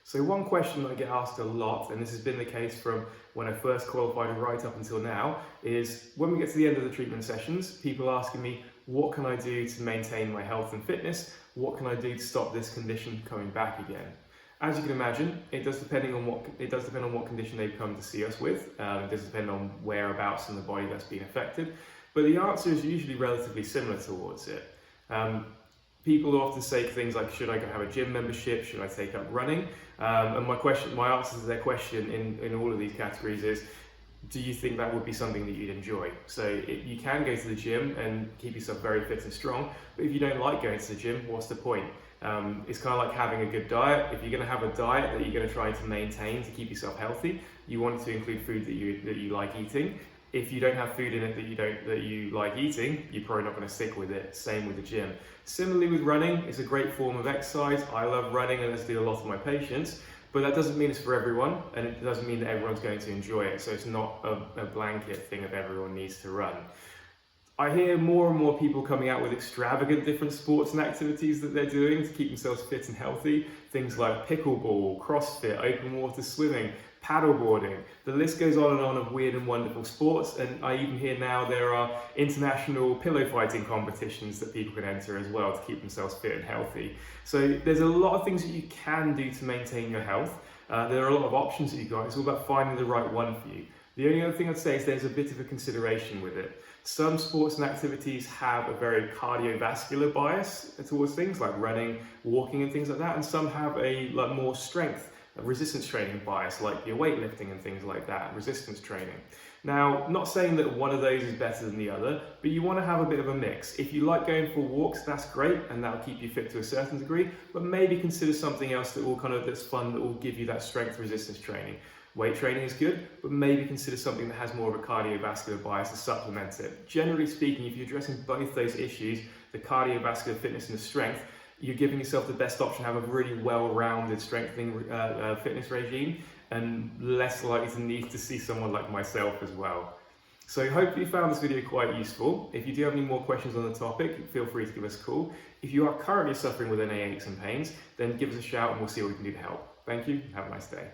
So one question that I get asked a lot, and this has been the case from when I first qualified right up until now, is when we get to the end of the treatment sessions, people asking me, what can I do to maintain my health and fitness? What can I do to stop this condition coming back again? As you can imagine, it does depend on what condition they've come to see us with. It does depend on whereabouts in the body that's been affected, but the answer is usually relatively similar towards it. People often say things like, should I go have a gym membership? Should I take up running? And my answer to their question in all of these categories is, do you think that would be something that you'd enjoy? So you can go to the gym and keep yourself very fit and strong, but if you don't like going to the gym, what's the point? It's kind of like having a good diet. If you're going to have a diet that you're going to try to maintain to keep yourself healthy, you want it to include food that you like eating. If you don't have food in it that you like eating, you're probably not going to stick with it. Same with the gym. Similarly with running, it's a great form of exercise. I love running and as do a lot of my patients, but that doesn't mean it's for everyone, and it doesn't mean that everyone's going to enjoy it. So it's not a blanket thing of everyone needs to run. I hear more and more people coming out with extravagant different sports and activities that they're doing to keep themselves fit and healthy. Things like pickleball, CrossFit, open water swimming, paddleboarding. The list goes on and on of weird and wonderful sports, and I even hear now there are international pillow fighting competitions that people can enter as well to keep themselves fit and healthy. So there's a lot of things that you can do to maintain your health. There are a lot of options that you've got. It's all about finding the right one for you. The only other thing I'd say is there's a bit of a consideration with it. Some sports and activities have a very cardiovascular bias towards things like running, walking and things like that, and some have a more strength, resistance training bias, like your weightlifting and things like that, resistance training. Now, not saying that one of those is better than the other, but you want to have a bit of a mix. If you like going for walks, that's great, and that'll keep you fit to a certain degree, but maybe consider something else that's fun, that will give you that strength resistance training. Weight training is good, but maybe consider something that has more of a cardiovascular bias to supplement it. Generally speaking, if you're addressing both those issues, the cardiovascular fitness and the strength, you're giving yourself the best option to have a really well-rounded strengthening fitness regime, and less likely to need to see someone like myself as well. So hopefully you found this video quite useful. If you do have any more questions on the topic, feel free to give us a call. If you are currently suffering with any aches and pains, then give us a shout and we'll see what we can do to help. Thank you, have a nice day.